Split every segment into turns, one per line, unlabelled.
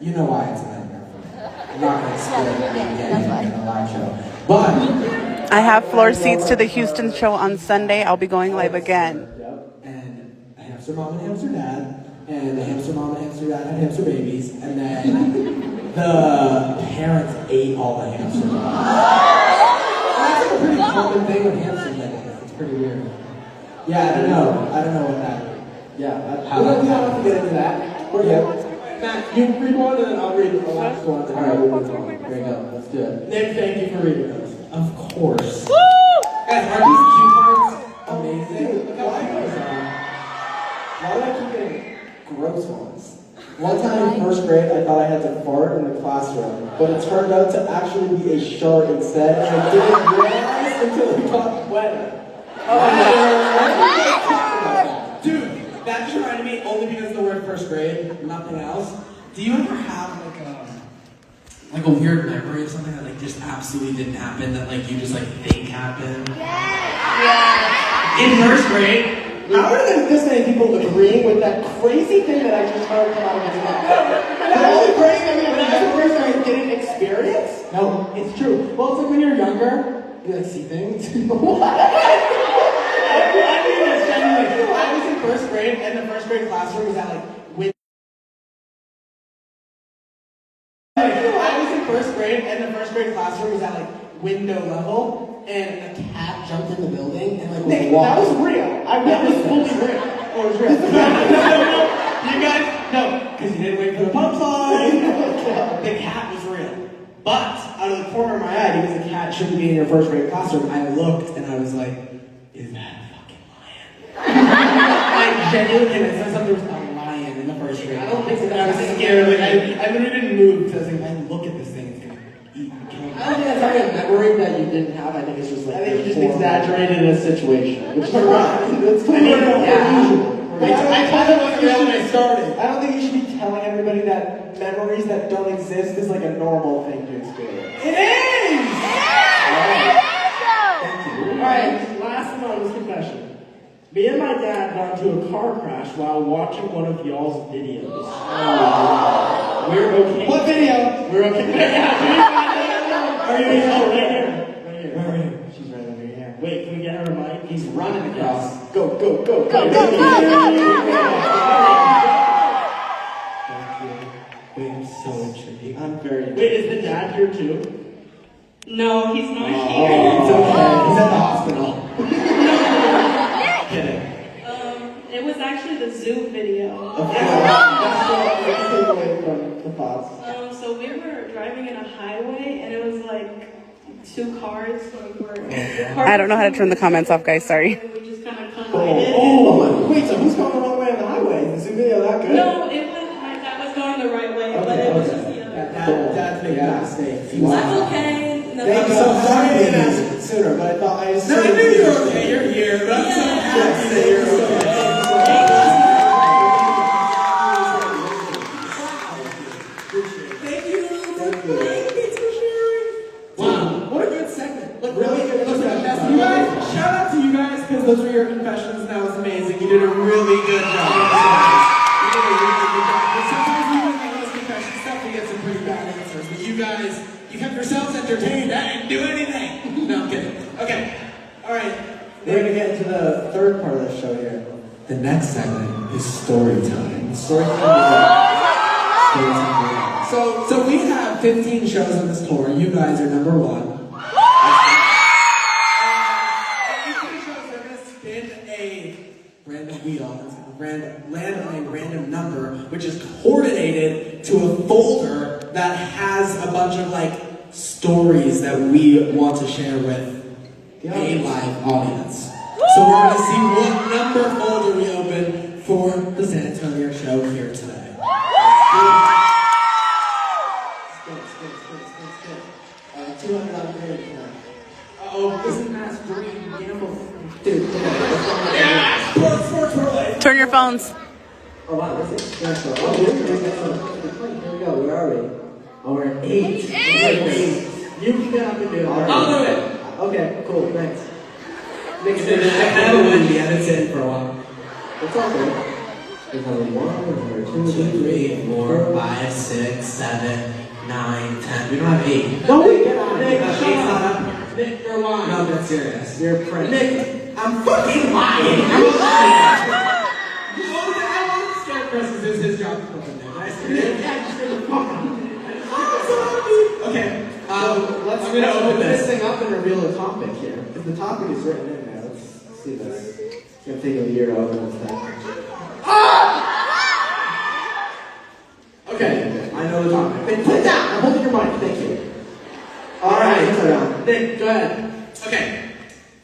You know why it's a nightmare for me. I'm not going to explain it again in a live show. But
I have floor seats to the Houston show on Sunday. I'll be going live again.
Yep. And a hamster mom and hamster dad. And the hamster mom and hamster dad had hamster babies. And then the parents ate all the hamster moms. That's like a pretty common thing with hamsters, I guess. It's pretty weird. Yeah, I don't know what that is. Yeah, we don't have to get into that. We're good. Matt, you read one and then I'll read the last one. Alright, we'll move on. There you go. Let's do it. Nick, thank you for reading those. Of course. Woo! Guys, aren't these cue cards amazing? Look how I goes on. Why do I keep getting gross ones? One time in first grade, I thought I had to fart in the classroom, but it turned out to actually be a shark instead, and I didn't realize until it got wetter. Dude, that just reminded me, only because we're in first grade, nothing else. Do you ever have like a weird memory of something that like just absolutely didn't happen, that like you just like think happened? Yeah. In first grade? How are there this many people agreeing with that crazy thing that I just heard come out of his mouth? The only crazy thing that I didn't experience? No, it's true. Well, it's like when you're younger, you like see things. What? I was in first grade, and the first grade classroom was at like window. I was in first grade, and the first grade classroom was at like window level, and a cat jumped in the building and like Nick, that was real. That was fully real. Oh, it was real. No. You guys, no, because you didn't wait for the punchline. The cat was real. But out of the corner of my eye, because the cat shouldn't be in your first grade classroom, I looked and I was like, is that a fucking lion? I genuinely, and it says something was a lion in the first grade. I don't think so. I was scared. Like, I literally didn't move because I was like, I look at this thing, it's going to eat and kill me. I don't think that's like a memory that you didn't have. I think it's just like, I think you just exaggerated a situation. Which is right. It's unusual. I told them what when I started. I don't think you should be telling everybody that memories that don't exist is like a normal thing to experience. It is! Alright. Thank you. Alright, last anonymous confession. Me and my dad got into a car crash while watching one of y'all's videos. We're okay. What video? We're okay. Are you here? Oh, right here. Right here. Where are you? She's right over here. Wait, can we get her a mic? He's running across. Go, go, go, go, go, go, go, go. Thank you. Wait, I'm so intrigued. I'm very intrigued. Wait, is the dad here too?
No, he's not here.
Oh, it's okay. He's at the hospital. Kidding.
It was actually the zoo video.
That's take away from the thoughts.
So we were driving in a highway, and it was like two cars.
I don't know how to turn the comments off, guys. Sorry.
We just kind of collided.
Oh, wait, so who's going the wrong way on the highway? Is the zoo video that good?
No, it was my dad was going the right way, but it was just the other.
Dad's making a mistake.
That's okay. No,
Thank you. So sorry I didn't ask it sooner, but I thought I just. No, I knew you were okay. You're here. But I'm so happy that you're okay. Thank you. Thank you for sharing. Wow, what a good segment. Look, really good. Listen, you guys, shout out to you guys because those were your confessions. That was amazing. You did a really good job. You did a really good job. But sometimes we get those confession stuff, we get some pretty bad answers. But you guys, you kept yourselves entertained. I didn't do anything. No, I'm kidding. Okay. All right. We're going to get into the third part of the show here. The next segment is story time. Story time. So we have 15 shows on this tour. You guys are number one. Each of the shows are going to spin a random wheel. It's going to land on a random number, which is coordinated to a folder that has a bunch of like stories that we want to share with a live audience. So we're going to see what number folder we open for the San Antonio show here today. Spin. 200 on the grade. Uh-oh, isn't that green gamble? Dude, yeah! Sports for life!
Turn your phones.
Oh wow, that's it. Here we go, where are we? Oh, we're at 8. You can get up and do it. I'll do it. Okay, cool, thanks. I haven't been the edits in for a while. It's all good.
There's number 1, number 2,
3, 4, 5, 6, 7, 9, 10. We don't have 8.
No, wait, get out of
Nick,
here.
eight's not up here.
Nick, you're lying.
No, that's serious.
You're a prince.
Nick,
I'm fucking lying. I'm lying. I want to scare Chris because it's his job to put in there. Nice to meet you.
yeah, just gonna fuck on.
Okay.
Let's
I'm gonna open
this
this.
thing up and reveal a topic here. If the topic is written in there, let's see this. It's gonna take a year to open this thing.
Okay, I know the topic.
Hey, put it down! I'm holding your mic, thank you. Alright,
Nick, go ahead.
Okay.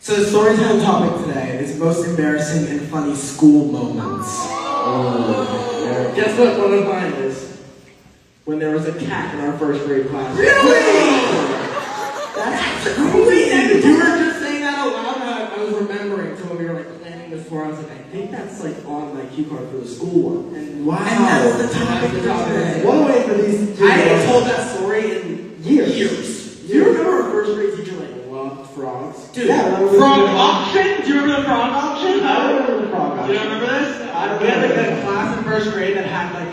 So the storytime topic today is most embarrassing and funny school moments.
Guess what one of mine is? When there was a cat in our first grade class.
That's crazy! You were just saying that out loud, and I was remembering. So when we were like planning this before, I was like, I think that's like on my cue card for the school one. And
wow.
And that's the topic for today.
One way for these two
I haven't told that story in
years.
Do you remember our first grade teacher like loved frogs? Dude,
Yeah,
frog auction? Do you remember the frog auction?
I remember the frog auction.
You don't remember this?
I
We had like
remember.
that class in first grade that had like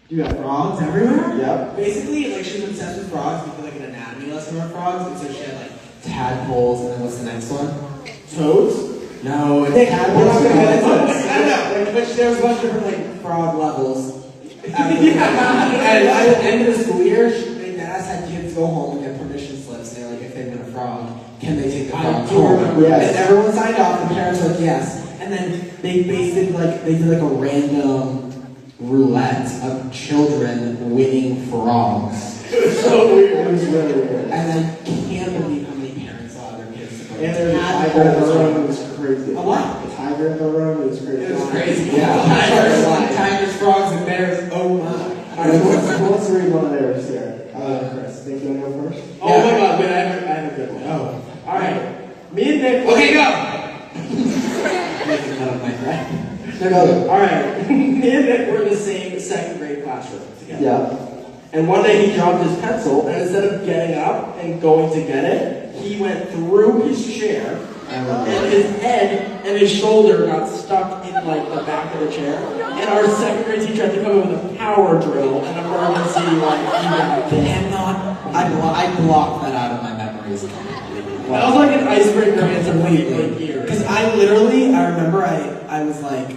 You got
frogs everywhere.
Yep.
Basically, like she was obsessed with frogs. We did like an anatomy lesson on frogs, and so she had like tadpoles, and then what's the next one?
Toads?
No, it's
Nick,
tadpoles.
we're not gonna get into this.
I don't know, like, but there was a bunch of different like frog levels. And at the end of the school year, my dad had kids go home and get permission slips. And they're like, if they win a frog, can they take the frog home?
Yes.
And everyone signed off. The parents were like, yes. And then they did like a random roulette of children winning frogs.
It was so weird. It was really weird.
And I can't believe how many parents saw their kids.
And there's a tiger in the room. It was crazy.
A what?
A tiger in the room. It was crazy.
It was crazy.
Yeah.
Tigers, frogs, and bears. Oh my.
Alright, who wants to read one of theirs here? Chris, think you want to go first?
Oh my god, wait, I have a good one.
Oh.
Alright. Me and Nick.
Okay, go! Making fun of my friend.
Alright. Me and Nick were in the same second grade classroom together.
Yeah.
And one day he dropped his pencil, and instead of getting up and going to get it, he went through his chair, and his head and his shoulder got stuck in like the back of the chair. And our second grade teacher had to come in with a power drill and emergency
I blocked that out of my memories.
That was like an icebreaker answer for years.
Because I remember I was like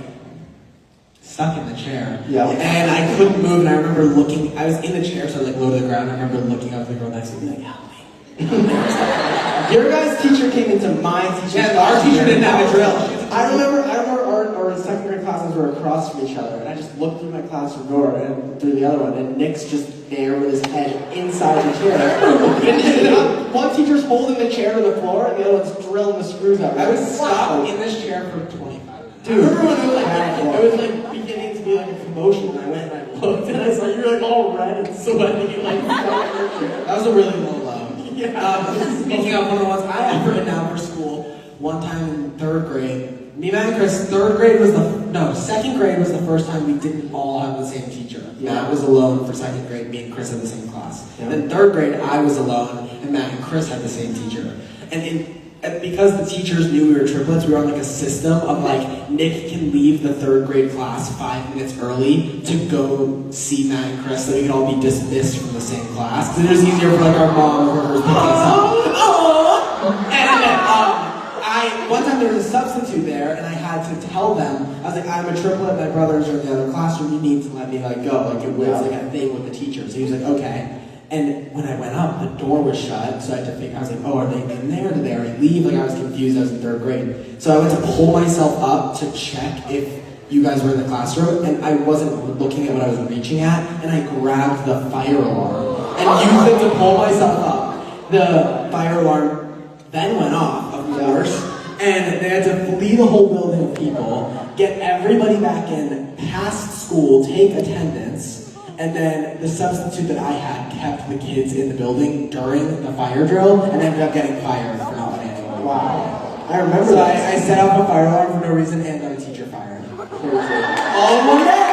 stuck in the chair.
Yeah.
And I couldn't move, and I remember looking, I was in the chair, so I was like low to the ground. I remember looking up at the girl next to me like, help me.
Your guys' teacher came into my teacher's
Yeah,
class.
our teacher didn't have a drill.
I remember our second grade classes were across from each other, and I just looked through my classroom door and through the other one, and Nick's just there with his head inside the chair. and one teacher's holding the chair to the floor, and the other one's drilling the screws out.
I was stuck in this chair for 25 minutes.
Dude, I remember when it was like beginning to be like a commotion, and I went and I looked, and I saw you were like all red and sweaty, like stuck in your chair.
That was a really low low.
Yeah.
Speaking of one of the ones I have written down for school, one time in third grade, me, Matt, and Chris, second grade was the first time we didn't all have the same teacher.
Yeah.
Matt was alone for second grade, me and Chris had the same class.
Yeah.
Then third grade, I was alone, and Matt and Chris had the same teacher. And because the teachers knew we were triplets, we were on like a system of like, Nick can leave the third grade class 5 minutes early to go see Matt and Chris so we could all be dismissed from the same class. Because it was easier for like our mom or whoever was picking us up. And one time there was a substitute there, and I had to tell them, I was like, I'm a triplet, my brothers are in the other classroom, you need to let me like go. Like it was like a thing with the teacher. So he was like, okay. And when I went up, the door was shut, so I had to think, I was like, oh, are they in there? Did they already leave? Like I was confused, I was in third grade. So I went to pull myself up to check if you guys were in the classroom, and I wasn't looking at what I was reaching at, and I grabbed the fire alarm and used it to pull myself up. The fire alarm then went off, of course, and they had to flee the whole building of people, get everybody back in, past school, take attendance, and then the substitute that I had kept the kids in the building during the fire drill, and ended up getting fired for not letting anyone.
Wow. I remember
So
that.
I set off a fire alarm for no reason, and got a teacher fired.
Crazy.
All in one day!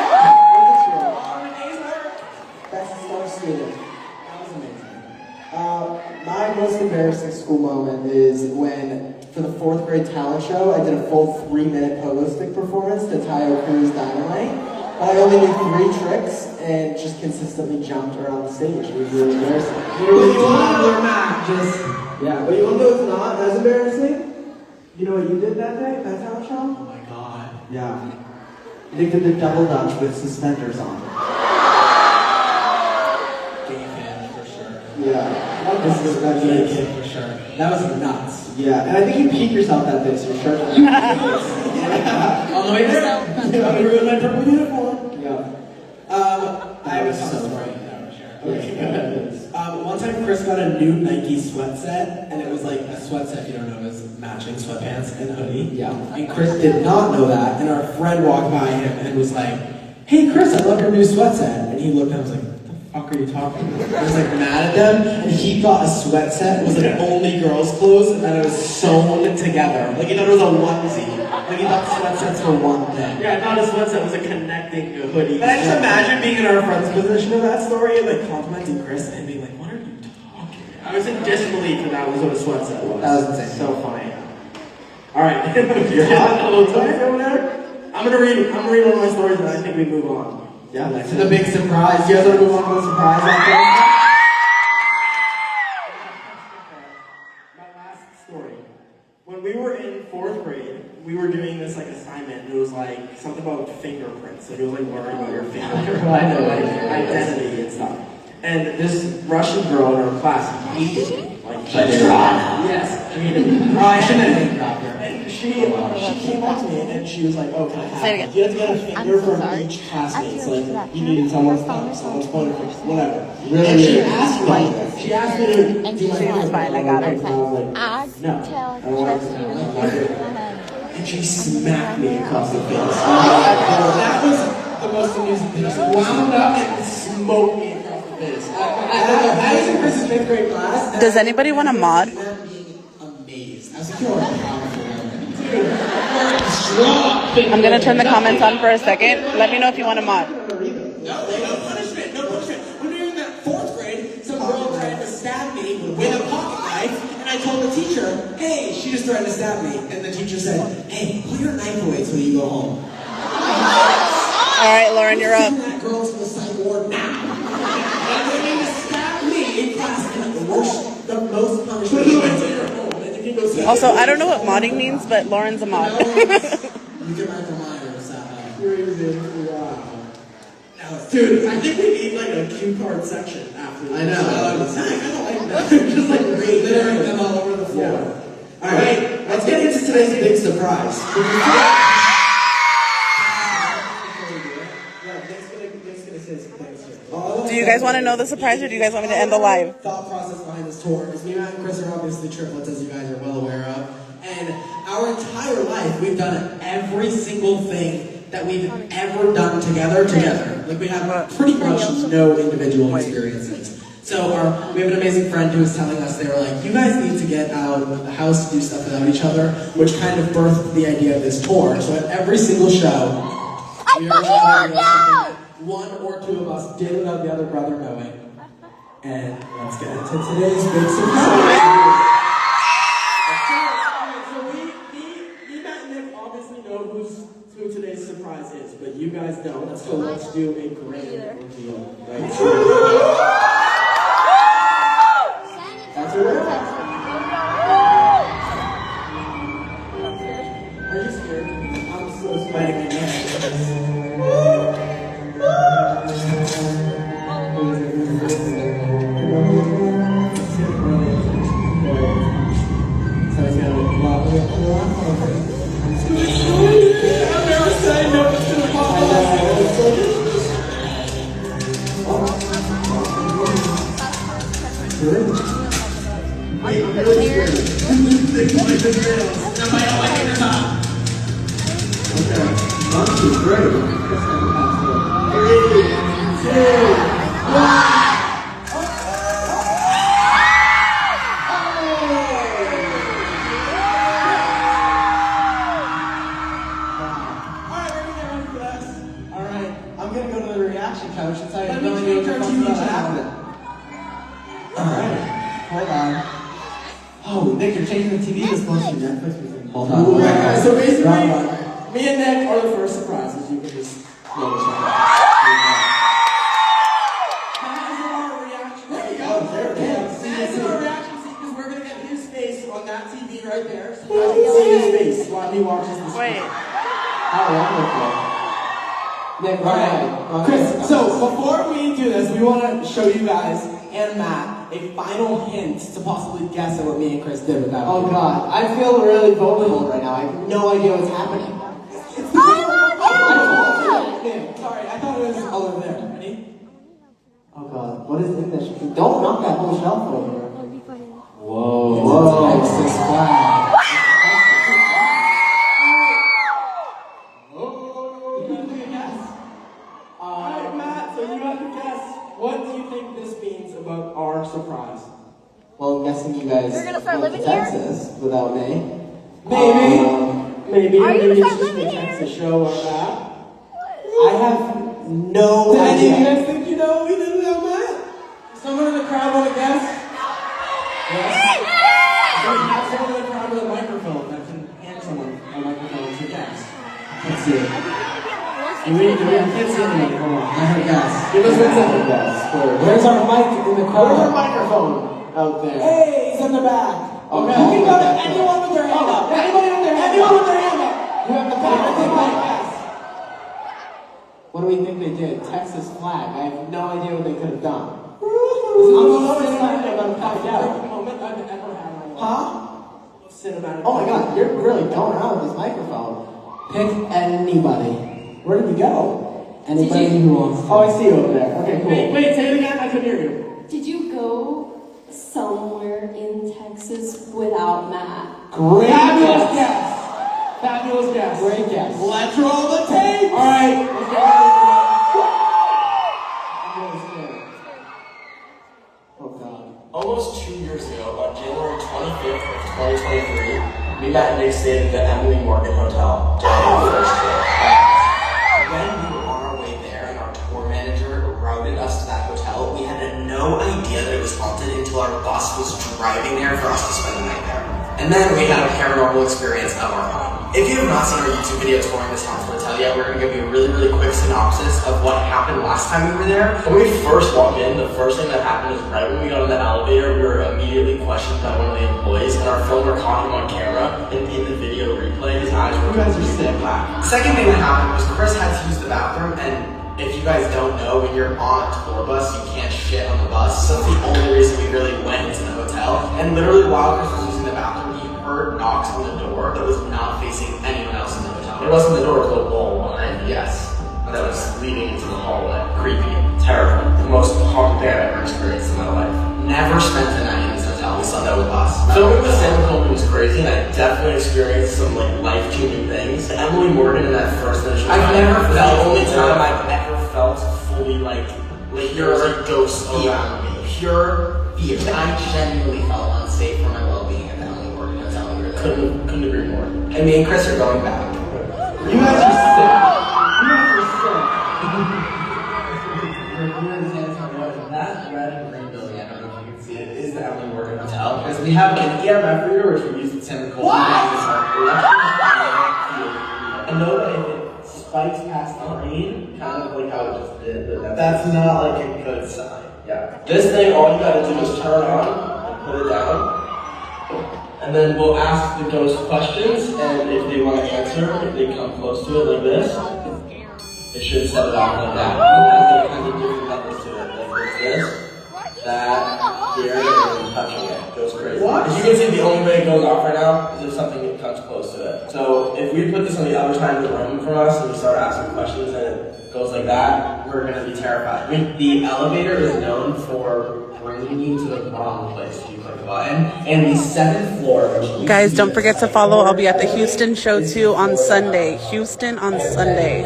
That's a star student.
That was amazing.
My most embarrassing school moment is when, for the 4th fourth grade talent show, I did a full 3-minute pogo stick performance to Tayo Cruz Dynamite. But I only knew 3 tricks and just consistently jumped around the stage. It was really embarrassing.
Literally toddler Matt, just...
Yeah, but you want to know what's not as embarrassing? You know what you did that day, that talent show?
Oh my god.
Yeah. Nick did the double dutch with suspenders on.
Gay fan for sure.
Yeah.
This is a gay kid for sure. That was nuts.
Yeah, and I think you peed yourself that day, so your shirt.
Yeah. On the way there. I'm gonna ruin my purple uniform.
Yeah.
I have a so story. One time Chris got a new Nike sweat set, and it was like a sweat set, you don't know, it was matching sweatpants and a hoodie.
Yeah.
And Chris did not know that, and our friend walked by him and was like, "Hey Chris, I love your new sweat set." And he looked and was like, "What the fuck are you talking about?" I was like mad at them, and he thought a sweat set was like only girls' clothes, and that it was sewn together. Like he thought it was a onesie. Like he thought sweat sets were one thing.
Yeah, I thought a sweatset was a connecting hoodie.
And I just imagine being in our friend's position of that story and like complimenting Chris and being like, "What are you talking about?"
I was in disbelief that that was what a sweatset was.
That was insane.
So funny. All right, you're hot. A little toy over there. I'm gonna read one of my stories, and I think we move on.
Yeah, to the big surprise. You guys want to move on to the surprise after?
My last story. When we were in 4th grade, we were doing this like assignment, and it was like something about fingerprints. Like it was like learning about your fingerprint, like identity and stuff. And this Russian girl in our class hated me. Like she yes, hated me.
I shouldn't have named dropped her.
And she came up to me and she was like, "Oh, can I have it? You have to get a finger from each classmate. It's like you need someone's thumb, someone's pointer, whatever." And she asked me to do my
She's fine, I got it.
And I was like, "No, I don't want to." And she smacked me across the face. That was the most amusing thing. She wound up and smoked me across the face. I was in Chris's 5th grade class.
Does anybody want a mod?
Being amazed. I was like, "You're a powerful woman." Dude, strong.
I'm gonna turn the comments on for a second. Let me know if you want a mod.
No punishment, no punishment. When we were in that 4th grade, some girl tried to stab me with a pocket knife, and I told the teacher, "Hey, she just tried to stab me." And the teacher said, "Hey, put your knife away till you go home."
All right, Lauren, you're up.
Send that girl to the psych ward now. And they came to stab me in class, and the most punishment you went to your home. And you can go see
Also, I don't know what modding means, but Lauren's a mod.
You get my reminders. Dude, I think we need like a cue card section after this.
I know.
I don't like that. Just like littering them all over the floor.
Yeah.
All right, let's get into today's big surprise.
Do you guys want to know the surprise, or do you guys want me to end the live?
Thought process behind this tour is me, Matt, and Chris are obviously triplets, as you guys are well aware of. And our entire life, we've done every single thing that we've ever done together. Like we have pretty much no individual experiences. So we have an amazing friend who was telling us, they were like, "You guys need to get out of the house, do stuff without each other," which kind of birthed the idea of this tour. So at every single show, we are going to do something that one or two of us did without the other brother knowing. And let's get into today's big surprise. So me, Matt, and Nick obviously know who today's surprise is, but you guys don't. So let's do a grand reveal right now. That's a word. Are you scared? I'm so scared. I've never said no to the
I'm gonna go to the reaction couch and tell you
Let me
what
change our TV
about
channel.
happening. Alright, hold on. Oh, Nick, you're changing the TV. This supposed to be Netflix.
Hold on.
Alright, guys, so basically,
Wrong one.
me and Nick are the first surprises. You can just notice right now. There you go. There it is. That's our reaction scene because we're going to get his face on that TV right there. So you guys can see his face while he watches this.
Wait.
How wonderful. Nick, go ahead. Chris, so before we do this, we want to show you guys and Matt a final hint to possibly guess at what me and Chris did with that. Oh God, I feel really vulnerable right now. I have no idea what's happening. Sorry, I thought it was over there. Ready? Oh God, what is in this? Don't knock that whole shelf over. Whoa. Whoa. Texas flag. Alright, Matt, so you have to guess. What do you think this means about our surprise? Well, I'm guessing you guys
You're gonna start
went to
living here?
Texas without me. Maybe. Maybe.
Are you
Maybe
gonna
it's
start
just the
living
Texas show or that. I have no idea. Do you guys think you know we did without Matt? Someone in the crowd want to guess? Yes? We have someone in the crowd with a microphone that can hand someone a microphone to guess. Let's see it. We can't see anything. Hold on. I heard guess. Give us 1 second, guys. Where's our mic in the crowd? Where's our microphone? Out there. Hey, he's in the back. Okay. You can go to anyone with their hand up. Anybody with their hand up. Anyone with their hand up. You have the power to guess. What do we think they did? Texas flag. I have no idea what they could have done. I'm so excited about to find out. Moment I've ever had in my life. Huh? Cinematic. Oh my God, you're really going around with this microphone. Pick anybody. Where did we go? Anybody who wants to. Oh, I see you over there. Okay, cool. Wait, say it again. I couldn't hear you.
Did you go somewhere in Texas without Matt?
Great Fabulous guess. Fabulous guess. Great guess. Let's roll the tape. All right. Let's get ready to go. I'm really scared. Oh God.
Almost 2 years ago, on January 25th of 2023, we met Nick stayed at the Emily Morgan Hotel during our first tour. When we were on our way there and our tour manager routed us to that hotel, we had no idea that it was haunted until our bus was driving there for us to spend the night there. And then we had a paranormal experience of our own. If you have not seen our YouTube video touring this haunted hotel yet, we're going to give you a really, really quick synopsis of what happened last time we were there. When we first walked in, the first thing that happened was right when we got in the elevator, we were immediately questioned by one of the employees, and our filmer caught him on camera, and in the video replay, his eyes were completely black. The second thing that happened was Chris had to use the bathroom, and if you guys don't know, when you're on a tour bus, you can't shit on the bus, so that's the only reason we really went into the hotel. And literally while Chris was using the bathroom, he heard knocks on the door that was not facing anyone else in the hotel. It wasn't the door to the wall behind, yes. That was leading into the hallway. Creepy, terrible. The most haunted thing I've ever experienced in my life. Never spent a night in this hotel. We slept out with us. Filming with Sam Coleman was crazy, and I definitely experienced some life-changing things. Emily Morgan in that first initial
I've never
the
felt
only time I've ever felt fully like there was a ghost around me.
Pure fear. I genuinely felt unsafe for my well-being at the Emily Morgan Hotel.
Couldn't agree more.
And me and Chris are going back.
You guys are sick. You guys are sick.
That red and green building, I don't know if you can see it, is the Emily Morgan Hotel. Because we have an EMF reader, which we use at Sam Coleman. I know that if it spikes past the green, kind of like how it just did, but that's not like a good sign. Yeah. This thing, all you gotta do is turn on and put it down. And then we'll ask the ghost questions, and if they want to answer, if they come close to it like this, it should set it off like that. And then kind of different levels to it, like this, that, here, and then touching it. It goes crazy.
What?
As you can see, the only way it goes off right now is if something comes close to it. So if we put this on the other side of the room from us, and we start asking questions, and it goes like that, we're gonna be terrified. I mean, the elevator is known for bringing you to the wrong place if you click the button. And the 7th floor, which you
Guys,
see
don't
is-
forget to follow. I'll be at the Houston show too on Sunday. Houston on Sunday.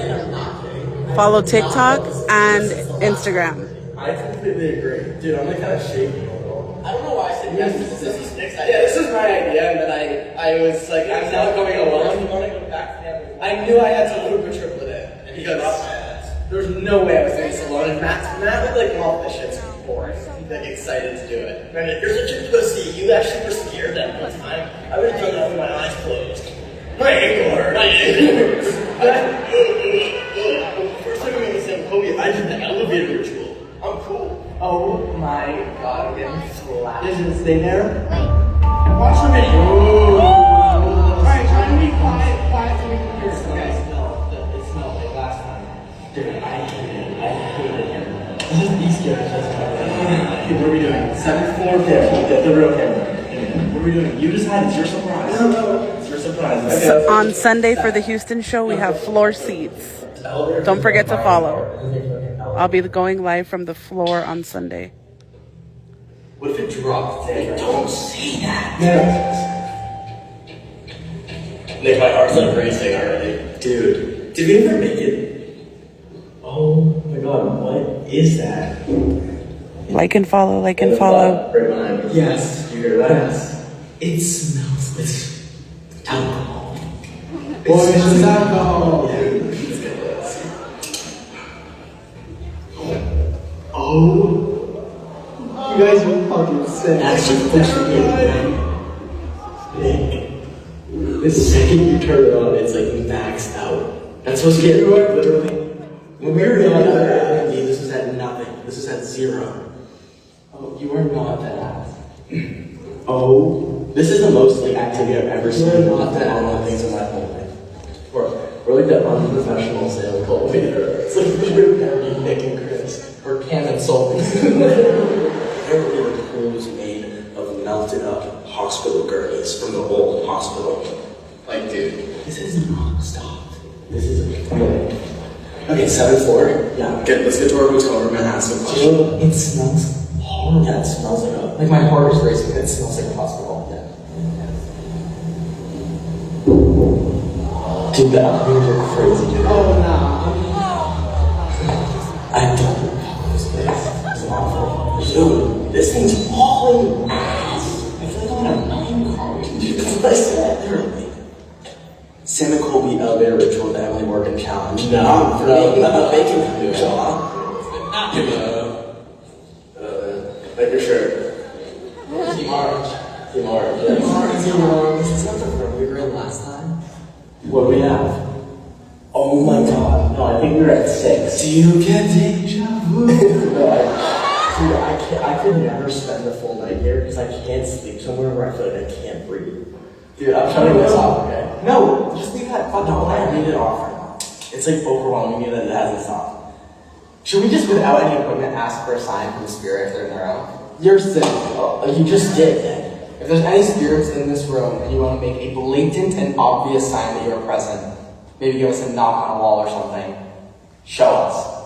Follow TikTok and Instagram.
I completely agree. Dude, I'm like kind of shaking a little.
I don't know why I said yes. This is Nick's idea. Yeah, this is my idea, and then I was like, I'm not going alone.
You want to go back to the
I knew I had to loop a trip with it because there was no way I was doing this alone. And Matt would like, well, this shit's boring. He's like excited to do it. And here's a trip to go see. You actually were scared that one time. I would have done that with my eyes closed. First time I'm gonna say Kobe, I did the elevator ritual. I'm cool. Oh my god, I'm getting slapped.
Just gonna stay there.
Watch the video. Alright, try to be quiet so we can hear it.
It smelled like last time. Dude, I hated him. These guys just okay, what are we doing? 7th floor, the real camera. What are we doing? You decide, it's your surprise. No. It's your surprise. Okay.
On Sunday for the Houston show, we have floor seats. Don't forget to follow. I'll be going live from the floor on Sunday.
What if it dropped today?
Don't say that.
Nick, my heart's like racing already. Dude, did we ever make it? Oh my god, what is that?
Like and follow, like and follow.
Right behind me. Yes. You hear that? Yes.
It smells like alcohol.
Boy, it's alcohol.
Dude, let's get this. Oh.
You guys are fucking sick.
That's just Nick. The second you turn it on, it's like maxed out. That's supposed to get literally. When we were in Airbnb, this was at nothing. This is at 0. Oh, you are not that ass. Oh, this is the most like activity I've ever seen.
You're not that ass.
Things in my whole life. We're like the unprofessional sales cultivator. It's like we're marrying Nick and Chris.
Or Cam and Sultan. There were the crews made of melted up hospital gurneys from the old hospital.
Like, dude,
This is non-stop.
this is
Okay, 7th floor.
Yeah.
Let's get to our hotel room and ask some questions.
It smells horrible.
Yeah, it smells like my heart is racing. It smells like a hospital. Yeah.
Dude, the elevators are crazy, dude.
Oh no.
I don't know this place. It's awful. Dude, this thing's falling. I feel like I'm in a Minecraft. Dude, that's what I said. Literally. Sam and Colby elevator ritual with the Emily Morgan challenge.
No.
They can do it.
Like your shirt.
Team Orange.
Team Orange,
Team
yes.
Orange. Team Orange. Is this not the room we were in last time?
What do we have?
Oh my god.
No, I think we were at 6.
Do you get deja vu?
No, I could never spend a full night here because I can't sleep somewhere where I feel like I can't breathe.
Dude, I'm shutting this off, okay? No, just leave that fucking line. Read it off right now. It's like overwhelming me that it hasn't stopped. Should we just, without any equipment, ask for a sign from the spirit if they're in their own?
You're sick.
Oh, you just did, then. If there's any spirits in this room and you want to make a blatant and obvious sign that you're present, maybe give us a knock on a wall or something, show us.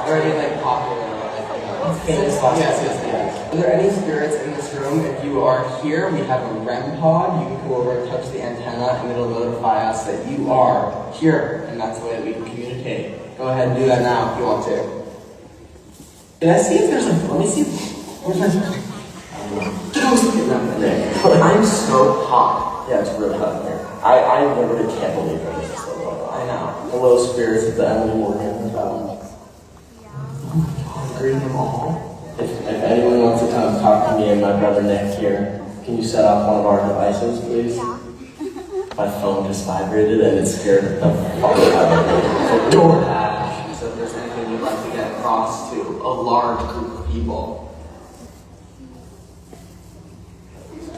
Or any like popular, like, famous spots. Yes. Are there any spirits in this room? If you are here, we have a REM pod. You can go over and touch the antenna and it'll notify us that you are here. And that's the way that we can communicate. Go ahead and do that now if you want to. Can I see if there's like, let me see. Where's my phone? I'm so hot.
Yeah, it's really hot in here. I literally can't believe that this is still going on.
I know.
Hello, spirits of the Emily Morgan.
Greeting them all.
If anyone wants to come talk to me and my brother Nick here, can you set off one of our devices, please? My phone just vibrated and it scared the fuck out of me.
So DoorDash. So if there's anything you'd like to get across to a large group of people.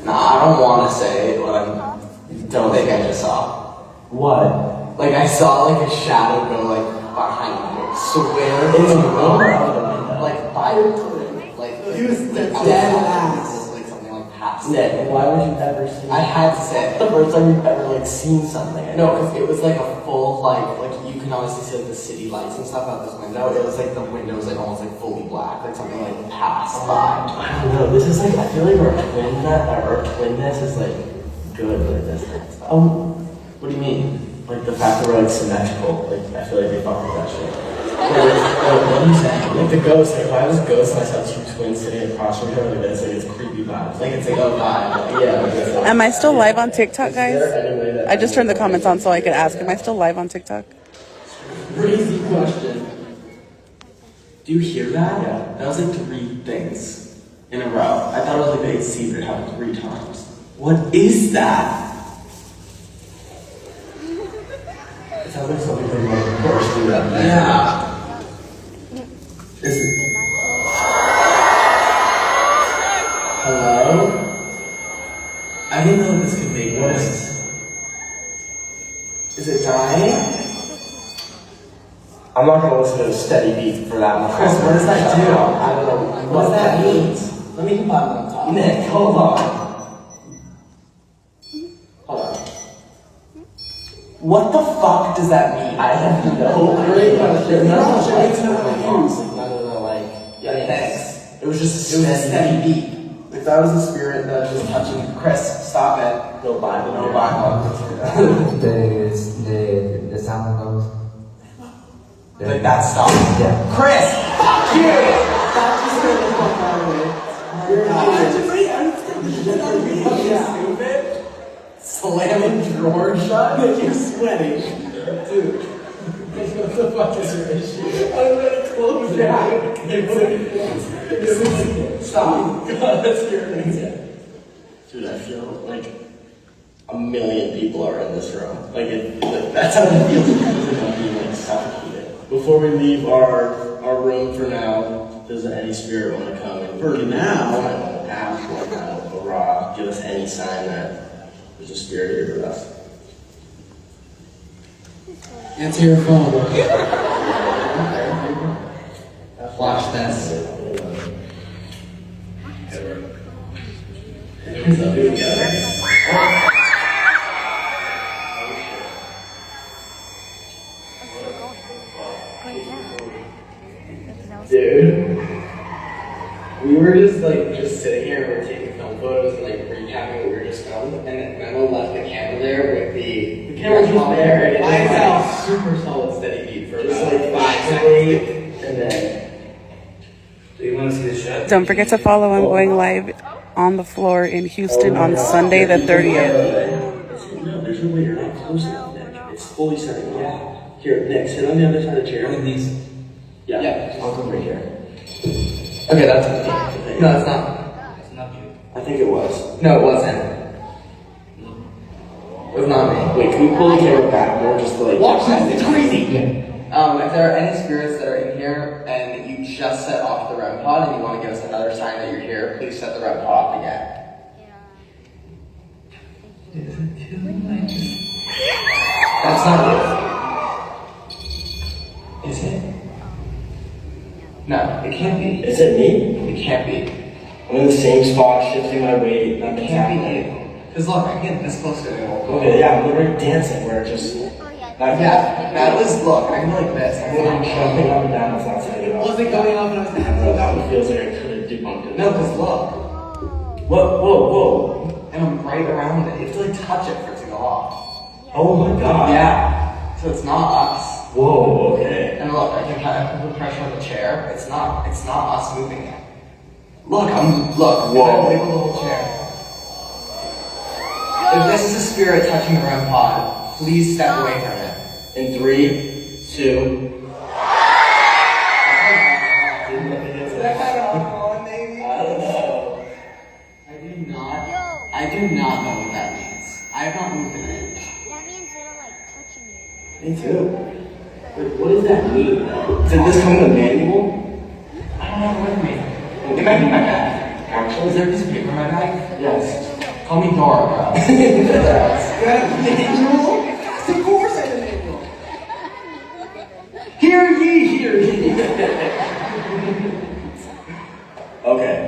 Nah, I don't want to say what I don't think I just saw.
What?
Like I saw like a shadow go like behind me. Swear
In the room or out the window?
like by the room. Like
He was dead ass.
Like something like past
Nick, why would you ever see
I had to say it.
the first time you've ever like seen something?
No, because it was like a full like you can obviously see like the city lights and stuff out this window. It was like the window was like almost like fully black, like something like passed by.
I don't know. This is like I feel like our twinness is like good like this.
What do you mean?
Like the fact that we're like symmetrical. Like I feel like they fuck with that shit. What are you saying? Like the ghost, like if I was a ghost and I saw two twins sitting across from each other like this, like it's creepy vibes. Like it's like a vibe. Like, yeah. Like, it's like,
Am I still live on TikTok, guys?
Anyway
I just turned the comments on so I could ask. Am I still live on TikTok?
Crazy question.
Do you hear that? Yeah. That was like 3 things in a row. I thought it was like they'd see it happen 3 times. What is that? It sounds like something from like burst through that thing. Yeah. Is it? Hello? I didn't know this could make noise. Is it dying? I'm not gonna listen to a steady beat for that much. Chris, what does that do? I don't know. What does that mean?
Let me come on top.
Nick, hold on. Hold on. What the fuck does that mean? I have no
Great question.
Yeah, thanks. It was just a steady beat. If that was a spirit that was touching Chris, stop it. No Bible. No Bible.
The sound goes.
Like that stopped.
Yeah.
Chris! Fuck you!
That just scared the fuck out of me.
Stupid. Slamming drawer shut.
You're sweating.
Dude. What the fuck is your issue? I'm gonna close it. Stop. God, that's scary. Dude, I feel like a million people are in this room. Like, that's how it feels. It feels like I'm being like suffocated. Before we leave our room for now, does any spirit want to come and
For now?
Give us any sign that there's a spirit here with us?
Answer your phone. Flash this.
Dude, we were just sitting here, we were taking film photos and like recapping what we were just filmed, and then Memo left the camera there with the camera just there, and it was like super solid steady beat for just like 5 seconds, and then. Do you want to see the shot?
Don't forget to follow. I'm going live on the floor in Houston on Sunday the 30th.
No, there's no way you're not close enough, Nick. It's fully setting off. Here, Nick, sit on the other side of the chair.
One of these.
Yeah, I'll come right here. Okay, that's me. No, it's not.
It's not you.
I think it was.
No, it wasn't.
It was not me. Wait, can we pull the camera back more just to like...
Watch this, it's crazy!
If there are any spirits that are in here and you just set off the REM pod and you want to give us another sign that you're here, please set the REM pod off again. That's not you. Is it? No, it can't be.
Is it me?
It can't be.
I'm in the same spot, shifting my weight.
It can't be you. Because look, I get this close to it.
Okay, yeah, I'm literally dancing where it just...
Yeah, that was, look, I'm like this. I'm
I'm
like,
jumping up and down, it's not setting it off.
Was it going off and I was
No, that one feels like I could have debunked it.
no, because look.
Whoa.
And I'm right around it. You have to like touch it for it to go off.
Oh my god.
Yeah. So it's not us.
Whoa, okay.
And look, I can kind of put pressure on the chair. It's not us moving it. Look, whoa. Wiggle the whole chair. If this is a spirit touching the REM pod, please step away from it.
In 3, 2...
I do not know what that means. I have not moved in it.
That means they're like touching you.
Me too. Like, what does that mean? Did this come in a manual?
I don't have it with me. It might be in my bag. Actually, is there a piece of paper in my bag?
Yes.
Call me Dora, bro.
Of course I did an annual.
Hear ye. Okay.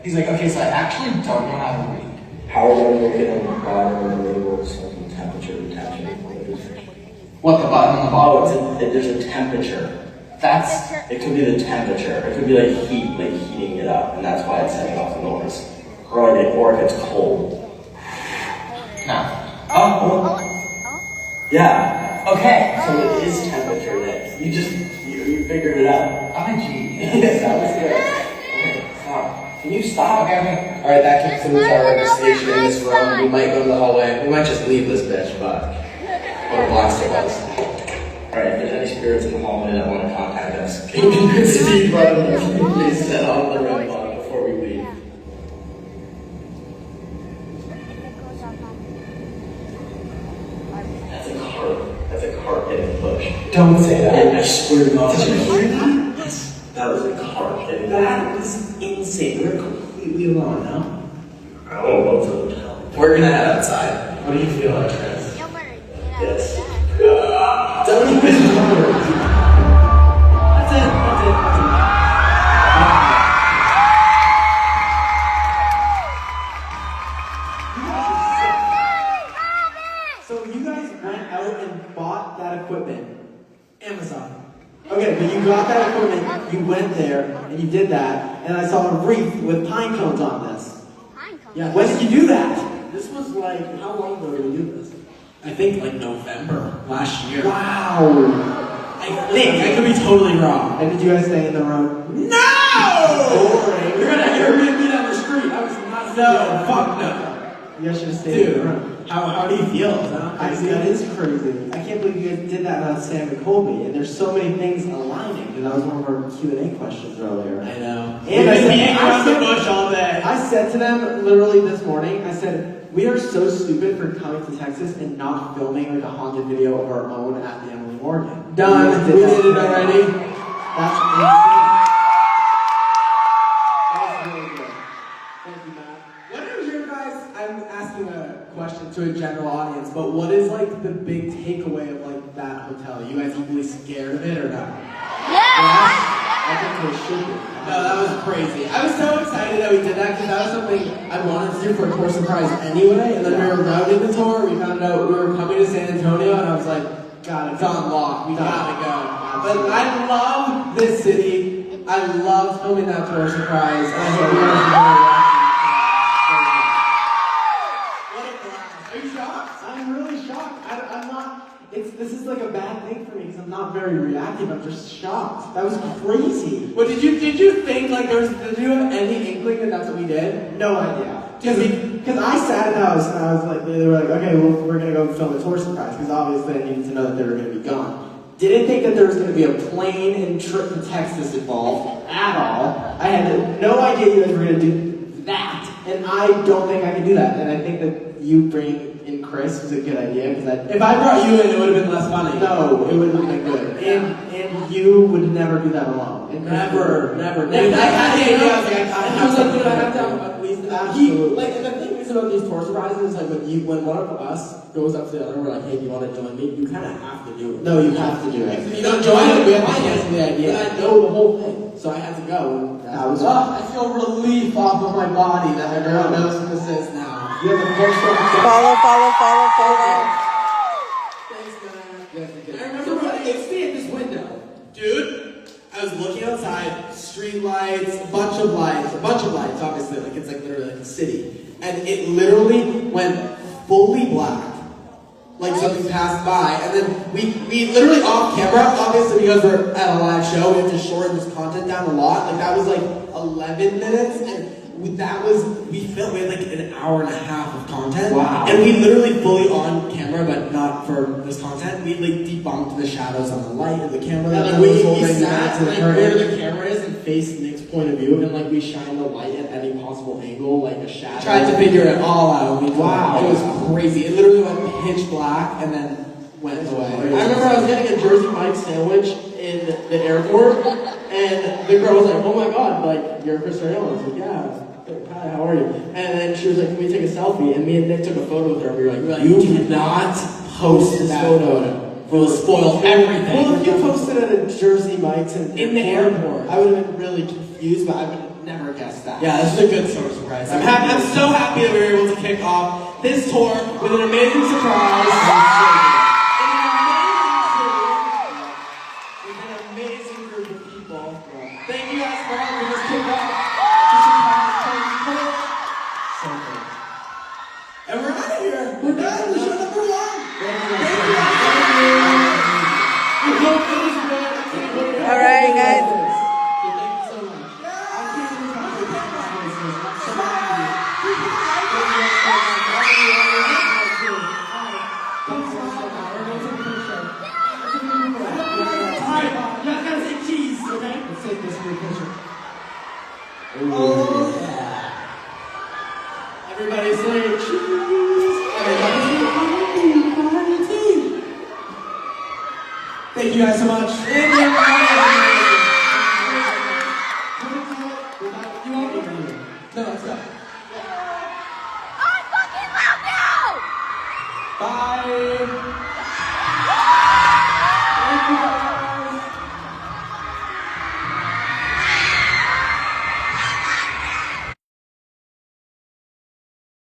He's like, okay, so I actually don't know how to read.
How are we looking at the bottom of the labels like temperature retention?
What, the button on the bottom?
Oh, there's a temperature.
That's...
It could be the temperature. It could be like heat, like heating it up, and that's why it's setting off the noise. Or if it's cold.
No.
Oh. Yeah.
Okay.
So it is temperature, Nick. You just
You figured it out.
I'm a genius. That was good. Okay, stop. Can you stop? Okay. Alright, that concludes our investigation in this room. We might go to the hallway. We might just leave this bitch, but what a blast it was. Alright, if there's any spirits in the hallway that want to contact us, can you convince Steve Brother to please set on the red button before we leave? That's a cart. That's a cart getting pushed. Don't say that. I swear to God. Did you hear that? That was a cart getting
That was insane. We were completely alone, no?
I don't know what's up.
We're gonna head outside.
What do you feel like, Chris? Yes.
Don't even worry. That's it. So you guys went out and bought that equipment. Amazon. Okay, but you got that equipment, you went there, and you did that, and I saw a wreath with pine cones on this.
Pine cones?
Yeah, when did you do that?
This was like, how long ago did we do this?
I think like November last year.
Wow.
I think. I could be totally wrong.
And did you guys stay in the room?
No!
Boring.
You're gonna Airbnb down the street. I was not. No, fuck no.
You guys should have stayed in
Dude,
the room.
how do you feel? Is that
That is crazy. I can't believe you guys did that on Sam and Colby. And there's so many things aligning. Because that was one of our Q&A questions earlier.
I know.
And I
being around the
said,
bush all day.
I said to them literally this morning, I said, we are so stupid for coming to Texas and not filming like a haunted video of our own at the Emily Morgan.
Done. We did it already.
That's insane. That was really good. Thank you, Matt.
What is your guys? I'm asking a question to a general audience, but what is like the big takeaway of like that hotel? You guys equally scared of it or not?
Yeah!
I think they should be.
No, that was crazy. I was so excited that we did that because that was something I wanted to do for a tour surprise anyway. And then we were routing the tour. We found out we were coming to San Antonio, and I was like, God, it's on lock. We gotta go. But I love this city. I love filming that tour surprise. And I hope you guys enjoy it. What a blast. Are you shocked?
I'm really shocked. I'm not. This is like a bad thing for me because I'm not very reactive. I'm just shocked. That was crazy.
Well, did you think like did you have any inkling that that's what we did?
No idea. Because I sat in the house and I was like, they were like, okay, well, we're gonna go film a tour surprise because obviously I needed to know that they were gonna be gone. Didn't think that there was gonna be a plane and trip to Texas involved at all. I had no idea you guys were gonna do that, and I don't think I can do that. And I think that you bringing in Chris was a good idea because
If I brought you in, it would have been less funny.
no, it wouldn't have been good. And you would never do that alone. And
Never.
Dude,
I had the idea. I was like, I was like, dude, I have to have
Absolutely.
at least like, and the thing is about these tour surprises is like when one of us goes up to the other, we're like, hey, do you want to join me? You kind of have to do it.
No, you have to do it.
If you don't join it, we have to cancel the idea. And I know the whole thing, so I had to go. And
That was
I feel relief off of my body that everyone knows what this is now.
You have the first one.
Follow.
Thanks, man. I remember when you stay at this window. Dude, I was looking outside, street lights, a bunch of lights, obviously, like it's like literally like a city. And it literally went fully black. Like something passed by, and then we literally off camera, obviously because we're at a live show, we have to shorten this content down a lot. Like that was like 11 minutes, and we filmed, we had like an hour and a half of content.
Wow.
And we literally fully on camera, but not for this content, we like debunked the shadows on the light of the camera.
Yeah,
And
like,
we
we
sat
sat,
like where the camera is and faced Nick's point of view, and like we shined the light at any possible angle, like a shadow. Tried to figure it all out.
Wow.
It was crazy. It literally went pitch black and then went away.
I remember I was getting a Jersey Mike's sandwich in the airport, and the girl was like, oh my god, like, you're Chris Ariel. I was like, yeah. Hi, how are you? And then she was like, can we take a selfie? And me and Nick took a photo with her, and we were like,
You do not post
this
that
photo.
We'll spoil everything.
Well, if you posted it at Jersey Mike's in
the airport,
I would have been really confused, but I would have never guessed that.
Yeah, this is a good tour surprise. I'm so happy that we were able to kick off this tour with an amazing surprise. With an amazing group of people. Thank you guys for helping us kick off the surprise tour.
So good.
And we're out of here. We're done. We're show number 1.
Thank you.
Thank you guys. We hope it was good.
take this for a picture.
Oh, yeah.
Everybody say cheese. Everybody say party.
Thank you guys so much.